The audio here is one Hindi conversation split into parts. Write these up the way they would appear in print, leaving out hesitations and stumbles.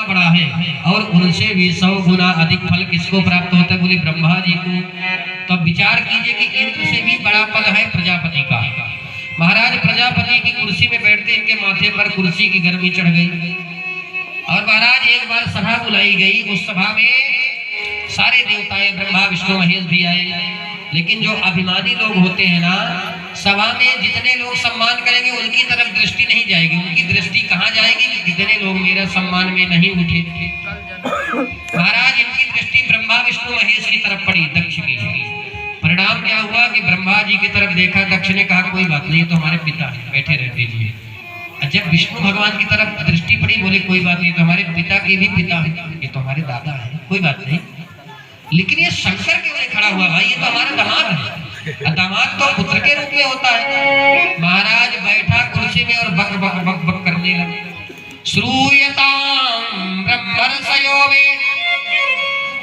बड़ा है और उनसे भी 100 गुना अधिक फल किसको प्राप्त होता है? बोले ब्रह्मा जी को। तो विचार कीजिए कि इंद्र से भी बड़ा पद है प्रजापति का। महाराज प्रजापति की कुर्सी में बैठते इनके माथे पर कुर्सी की गर्मी चढ़ गई और महाराज एक बार सभा बुलाई गई। उस सभा में सारे देवताएं ब्रह्मा विष्णु महेश भी आए, लेकिन जो अभिमानी लोग होते हैं ना, सभा में जितने लोग सम्मान करेंगे उनकी तरफ दृष्टि नहीं जाएगी। उनकी दृष्टि कहाँ जाएगी कि कितने लोग मेरे सम्मान में नहीं उठे। महाराज इनकी दृष्टि ब्रह्मा विष्णु महेश की तरफ पड़ी, दक्ष की। परिणाम क्या हुआ कि ब्रह्मा जी की तरफ देखा, दक्ष ने कहा कोई बात नहीं, तो हमारे पिता है, बैठे रह दीजिए। जब विष्णु भगवान की तरफ दृष्टि पड़ी, बोले कोई बात नहीं, तो हमारे पिता के भी पिता है, ये तो हमारे दादा है, कोई बात नहीं। लेकिन ये शंकर क्यों नहीं खड़ा हुआ? भाई ये तो हमारा दामाद है, दामाद तो पुत्र के रूप में होता है। महाराज बैठा कुर्सी में और बक बक बक बक करने लगे। श्रूयतां ब्रह्मर्षयो वेद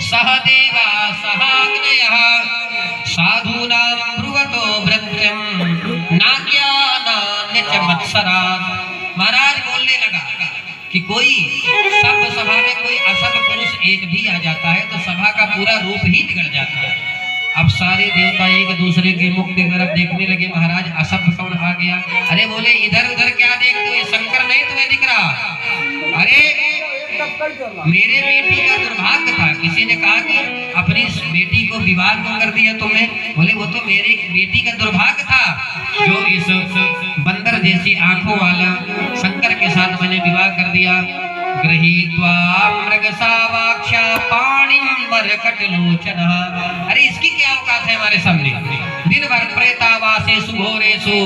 सहदेवा सहाग्नयः साधूनां ब्रुवतो भृत्यं नाज्ञानान्यच मत्सरात्। महाराज बोलने लगा कि कोई सभा में कोई असभ पुरुष एक भी आ जाता है तो सभा का पूरा रूप ही बिगड़ जाता है। अब सारे देवता एक दूसरे के मुख की तरफ देखने लगे। महाराज असभ कौन आ गया? अरे बोले इधर उधर क्या देखते हो? ये शंकर नहीं तुम्हें दिख रहा? अरे मेरे बेटी का दुर्भाग्य था। किसी ने कहा कि अपनी बेटी को विवाह क्यों कर दिया तुमने? बोले वो तो मेरी बेटी का दुर्भाग्य था जो इस बंदर जैसी आंखों वाला शंकर के साथ मैंने विवाह कर दिया। गृहीत्वा मृगसावाक्षा पाणिं मरकटलोचनः। अरे इसकी क्या औकात है हमारे सामने? दिन भर प्रेतावासेषु घोरेषु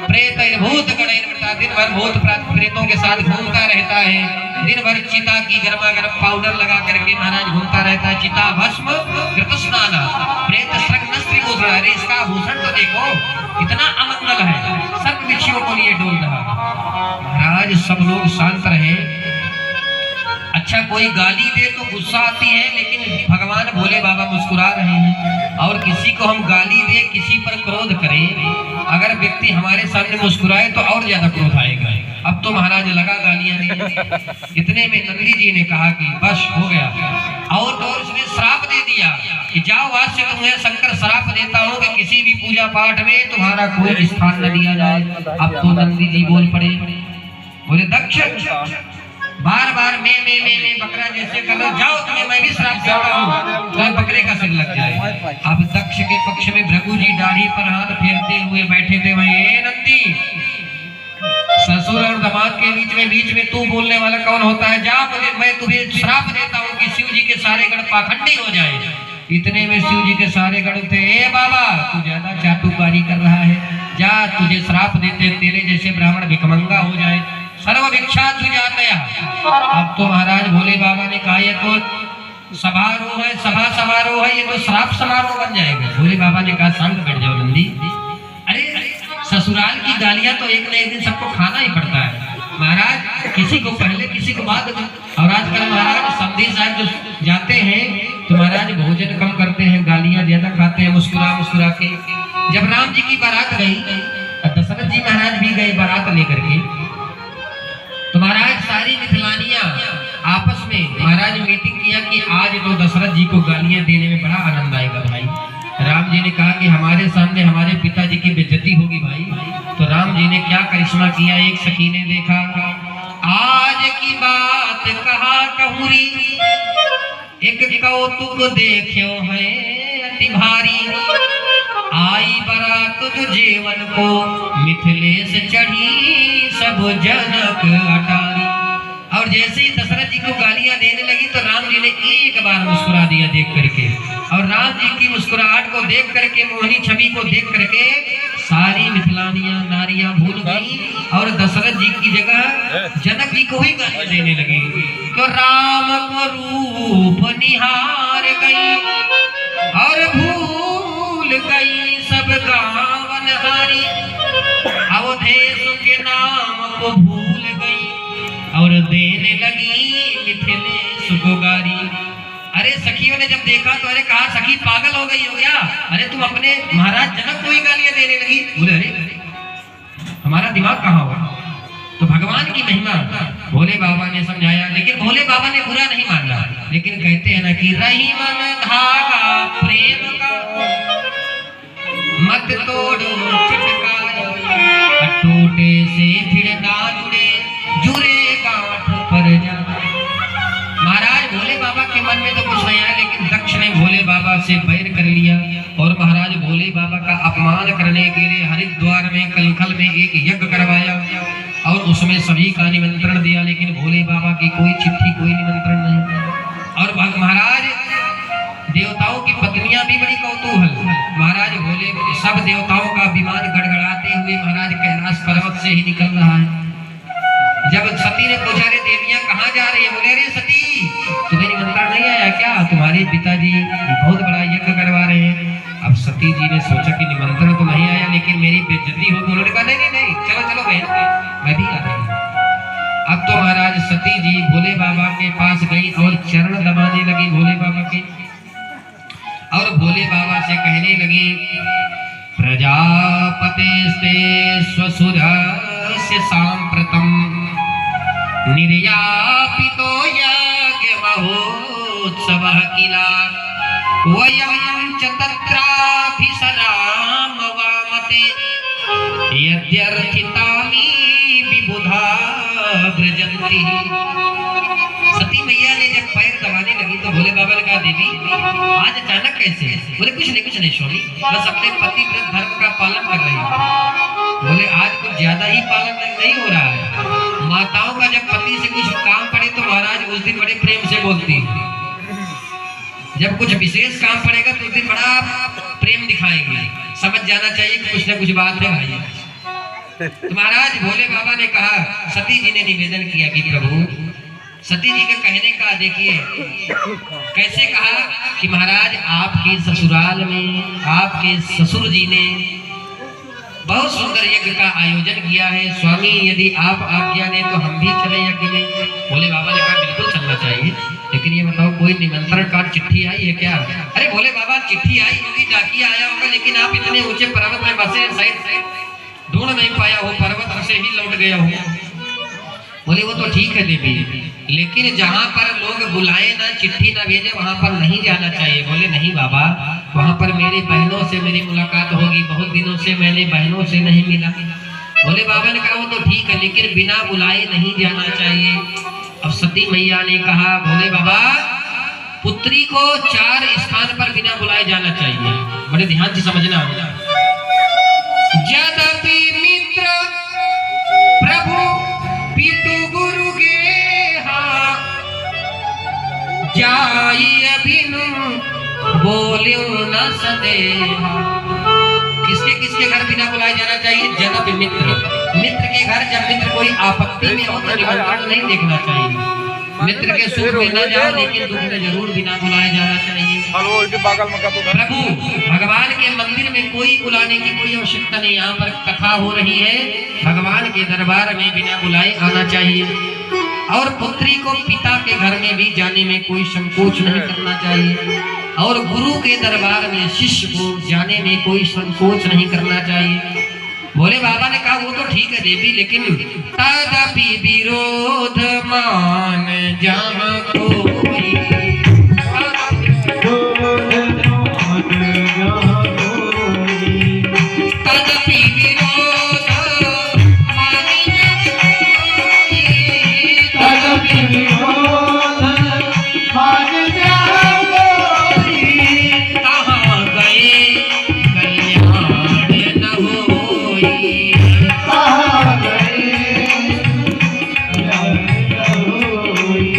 प्रेतैर्भूत गणैर्वृता, दिन भर भूत प्रेतों के साथ घूमता रहता है। दिन भर चिता की गर्मा गर्म पाउडर लगा करके महाराज घूमता रहता है। चिता भस्म कृत स्नान प्रेत सर्ग नस्त्रिभूषण। अरे इसका आभूषण तो देखो इतना अमंगल है, सर्प बिच्छियों को लिए डोल रहा। महाराज सब लोग शांत रहे। अच्छा कोई गाली दे तो गुस्सा आती है, लेकिन भगवान भोले बाबा मुस्कुरा रहे हैं। और किसी को हम गाली दे, किसी पर क्रोध करें, अगर व्यक्ति हमारे सामने मुस्कुराए तो और ज्यादा क्रोध आएगा। अब तो महाराज लगा गालियां देने। इतने में नंदी जी ने कहा कि बस हो गया, और तो उसने श्राप दे दिया कि जाओ आज से तुम्हें शंकर श्राप देता हूँ कि किसी भी पूजा पाठ में तुम्हारा कोई स्थान न दिया जाए। अब तो नंदी जी बोल पड़े, बोले दक्ष बार बार मैं बकरा जैसे कर रहा, जाओ तुम्हें मैं भी श्राप देता हूँ, तुम्हें बकरे का सिर लग जाए। अब दक्ष के पक्ष में भृगु जी दाढ़ी पर हाथ फेरते हुए बैठे थे। वहीं नंदी, ससुर और दामाद के बीच में तू बोलने वाला कौन होता है? जा मैं तुम्हें श्राप देता हूँ कि शिव जी के सारे गण पाखंडी हो जाए। इतने में शिव जी के सारे गण थे, ए बाबा तू ज्यादा चाटुकारी कर रहा है, जा तुझे श्राप देते तेरे जैसे ब्राह्मण भिखमंगा हो जाए, सर्व विख्यात सुजातया। अब तो महाराज भोले बाबा ने कहा ये तो समारोह है, सभा समारोह है, ये तो श्राप समारोह बन जाएगा। भोले बाबा ने कहा शांत बैठ जाओ नंदी। अरे ससुराल की गालियां तो एक न एक दिन सबको खाना ही पड़ता है महाराज, किसी को पहले किसी को बाद में। और आजकल महाराज समधी साहब जो जाते हैं तो महाराज भोजन कम करते हैं, गालियां ज्यादा खाते हैं मुस्कुरा मुस्कुरा के। जब राम जी की बारात गई, दशरथ जी महाराज भी गए बारात लेकर के, तो महाराज सारी मिथिलानियां आपस में महाराज मीटिंग किया कि आज तो दशरथ जी को गालियां देने में बड़ा आनंद आएगा भाई। राम जी ने कहा कि हमारे सामने हमारे पिताजी की बेइज्जती होगी भाई। तो राम जी ने क्या करिश्मा किया, एक सखी ने देखा, आज की बात कहा कहूरी, एक कौतुक देखो है अति भारी, आई बारात जो जीवन को मिथिलेश चढ़ी सब जनक अटारी। और जैसे ही दशरथ जी को गालियां देने लगी तो राम जी ने एक बार मुस्कुरा दिया देख करके, और राम जी की मुस्कुराहट को देख करके, मोहनी छवि को देख करके सारी मिथिलानियां नारियां भूल गई और दशरथ जी की जगह जनक जी को ही गालियां देने लगी। तो राम को रूप निहार गई और भूल गई सब गावन हारी, अवधेश के नाम को भूल गई और देने लगी मिथिलेश को गारी। अरे सखियों ने जब देखा तो अरे कहा सखी पागल हो गई हो क्या? अरे तुम अपने महाराज जनक को ही गालियां देने लगी। बोले अरे हमारा दिमाग कहाँ हुआ? तो भगवान की महिमा भोले बाबा ने समझाया, लेकिन भोले बाबा ने बुरा नहीं माना। लेकिन कहते हैं ना कि रही मन धागा प्रेम का, मत तोड़ो चिटकाया, टूटे से फिर ना जुड़े, जुड़े गांठ पर जा। महाराज भोले बाबा के मन में तो कुछ नहीं आया, लेकिन दक्ष ने भोले बाबा से बैर कर लिया और महाराज भोले बाबा का अपमान करने के लिए हरिद्वार में कलखल में एक यज्ञ करवाया और उसमें सभी का निमंत्रण दिया, लेकिन भोले बाबा की कोई चिट्ठी, कोई निमंत्रण नहीं। और महाराज देवताओं की पत्नियां भी बड़ी कौतूहल, महाराज भोले सब देवताओं का विमान गड़गड़ाते हुए महाराज कैलाश पर्वत से ही निकल रहा है। जब सती ने पूछा, रे देवियां कहाँ जा रही है? बोले, रे सती तुम्हें निमंत्रण नहीं आया क्या? तुम्हारे पिताजी बहुत बड़ा यज्ञ करवा रहे हैं। अब सती जी ने सोचा कि निमंत्रण तो नहीं आया, लेकिन मेरी बेइज्जती होगी। उन्होंने कहा नहीं नहीं नहीं, चलो चलो बहन, मैं भी आ रही हूँ। अब तो महाराज सती जी भोले बाबा के पास गई और चरण दबाने लगी भोले बाबा के, और भोले बाबा से कहने लगी, प्रजापते स्वसुरस्य सांप्रतम निर्यापितो यज्ञ महोत्सवः किला वयं च तत्राभिसराम वामते यद्यर्थितानि विबुधा व्रजन्ति। सती मैया ने जब पैर दबाने लगी तो भोले बाबा ने कहा, देवी आज अचानक कैसे? बोले कुछ नहीं स्वामी, बस अपने पतिव्रत धर्म का पालन कर रही हूँ। बोले आज कुछ ज्यादा ही पालन नहीं हो रहा है। माताओं का जब पति से कुछ काम पड़े तो महाराज उस दिन बड़े प्रेम से बोलती है, जब कुछ विशेष काम पड़ेगा तो उस दिन बड़ा प्रेम दिखाएंगे। समझ जाना चाहिए कि कुछ न कुछ बात है भाई। तो महाराज भोले बाबा ने कहा, सती जी ने निवेदन किया कि प्रभु, सती जी के कहने का देखिए कैसे कहा कि महाराज आपके ससुराल में आपके ससुर जी ने बहुत सुंदर यज्ञ का आयोजन किया है। स्वामी यदि आप आज्ञा दें तो हम भी चले यज्ञ में। भोले बाबा ने कहा बिल्कुल चलना चाहिए, लेकिन ये बताओ कोई निमंत्रण कार्ड चिट्ठी आई है क्या? अरे भोले बाबा चिट्ठी आई होगी, डाकिया आया होगा, लेकिन आप इतने ऊंचे पर्वत में बसे, शायद ढूंढ नहीं पाया हो, पर्वत से ही लौट गया हो। बोले वो तो ठीक है देवी, लेकिन जहाँ पर लोग बुलाए ना, चिट्ठी ना भेजे, वहाँ पर नहीं जाना चाहिए। बोले नहीं बाबा, वहाँ पर मेरी बहनों से मेरी मुलाकात होगी, बहुत दिनों से मैंने बहनों से नहीं मिला। भोले बाबा ने कहा वो तो ठीक है, लेकिन बिना बुलाए नहीं जाना चाहिए। अब सती मैया ने कहा, भोले बाबा पुत्री को 4 स्थान पर बिना बुलाए जाना चाहिए। बड़े ध्यान से समझना। यद्यपि मित्र प्रभु पितु गुरु गेहा, जाई अभिनु बोलियो न सदेहा। किसके घर बिना बुलाए जाना चाहिए? जनक मित्र के घर। जब मित्र कोई आपत्ति में हो तो निमंत्रण नहीं देखना चाहिए। मित्र के सुख में न जाओ, लेकिन दुख में जरूर बिना बुलाए जाना चाहिए। प्रभु भगवान के मंदिर में कोई बुलाने की कोई आवश्यकता नहीं। यहाँ पर कथा हो रही है, भगवान के दरबार में बिना बुलाए आना चाहिए। और पुत्री को पिता के घर में भी जाने में कोई संकोच नहीं करना चाहिए। और गुरु के दरबार में शिष्य को जाने में कोई संकोच नहीं करना चाहिए। भोले बाबा ने कहा वो तो ठीक है देवी, लेकिन तदपि विरोध मान जहाँ कोई, तदपि विरोध मान तदपि विरोध मान कहाँ गए कल्याण न होई, कहाँ गए कल्याण न होई,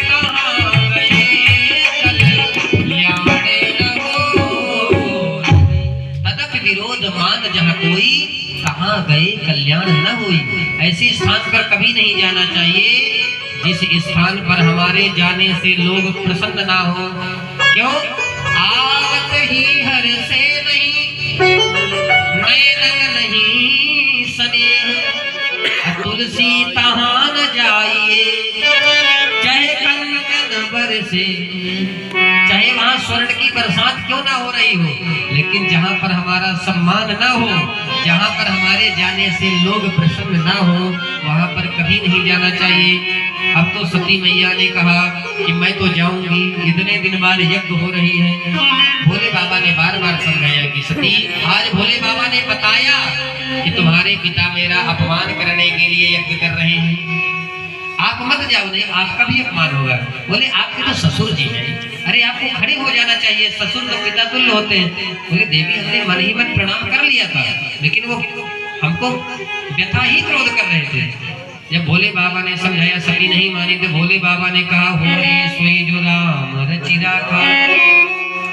कहाँ गए कल्याण न होई। तदपि विरोध मान जहाँ कोई, कहाँ गए कल्याण न होई। ऐसे स्थान पर कभी नहीं जाना चाहिए जिस स्थान पर हमारे जाने से लोग प्रसन्न ना हो। क्यों? आवत ही हर से नहीं, नैनन नहीं स्नेह, तुलसी तहाँ न जाइए, चाहे कंचन बर नगर से, चाहे वहां स्वर्ण की बरसात क्यों ना हो रही हो, लेकिन जहां पर हमारा सम्मान ना हो, जहां पर हमारे जाने से लोग प्रसन्न ना हो, वहां पर कभी नहीं जाना चाहिए। अब तो सती मैया ने कहा कि मैं तो जाऊंगी, इतने दिन बाद यज्ञ हो रही है। भोले बाबा ने बार बार समझाया कि सती, आज भोले बाबा ने बताया कि तुम्हारे पिता मेरा अपमान करने के लिए यज्ञ कर रहे हैं, आप मत जाओ, नहीं आपका भी अपमान होगा। बोले आपके तो ससुर जी हैं, अरे आपको खड़े हो जाना चाहिए, ससुर तो पिता तुल्य होते हैं। बोले देवी हमने मन ही मन प्रणाम कर लिया था, लेकिन वो हमको व्यथा ही क्रोध कर रहे थे। जब भोले बाबा ने समझाया, सती नहीं मानी, तो भोले बाबा ने कहा हो रे सोई जो राम रचिरा था।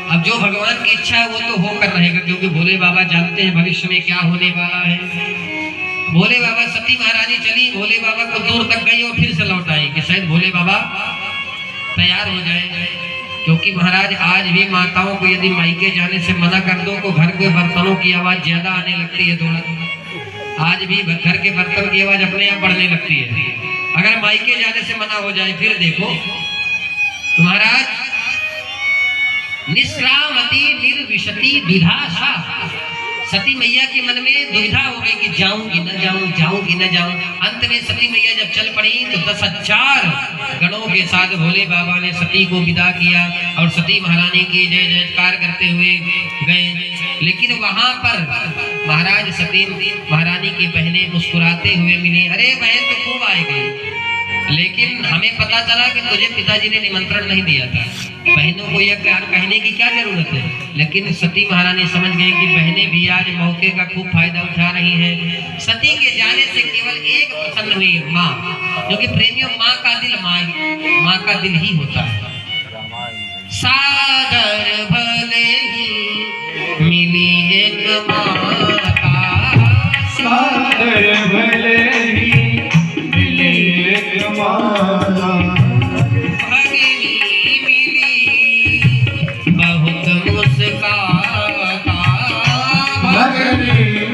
अब जो भगवान की इच्छा है वो तो होकर रहेगा, क्योंकि भोले बाबा जानते हैं भविष्य में क्या होने वाला है। भोले बाबा, सती महारानी चली, भोले बाबा को दूर तक गई और फिर से लौट आई कि शायद भोले बाबा तैयार हो जाए, क्योंकि महाराज आज भी माताओं को यदि मायके जाने से मना कर दो तो घर के बर्तनों की आवाज ज्यादा आने लगती है। थोड़ा आज भी घर के बर्तन की आवाज अपने आप बढ़ने लगती है। अगर मायके जाने से मना हो जाए फिर देखो तो महाराज, निष्क्रामति निर्विशति द्विधासा, सती मैया के मन में दुविधा हो गई कि जाऊंगी न जाऊं, जाऊंगी न जाऊं। अंत में सती मैया जब चल पड़ी तो 10,000 गणों के साथ भोले बाबा ने सती को विदा किया और सती महारानी की जय जयकार करते हुए गए। लेकिन वहां पर महाराज सती महारानी की बहनें मुस्कुराते हुए मिली। अरे बहन तो खूब आए गई, लेकिन हमें पता चला कि तुझे पिताजी ने निमंत्रण नहीं दिया था। बहनों को यह कहने की क्या जरूरत है, लेकिन सती महारानी समझ गई कि बहनें भी आज मौके का खूब फायदा उठा रही हैं। सती के जाने से केवल एक प्रसन्न हुई, माँ, क्योंकि प्रेमियों माँ का दिल माँ का दिल ही होता है। सादर भले ही मिली एक माता, सादर भले ही मिली एक माता, बहुत मुस्काता, भगनी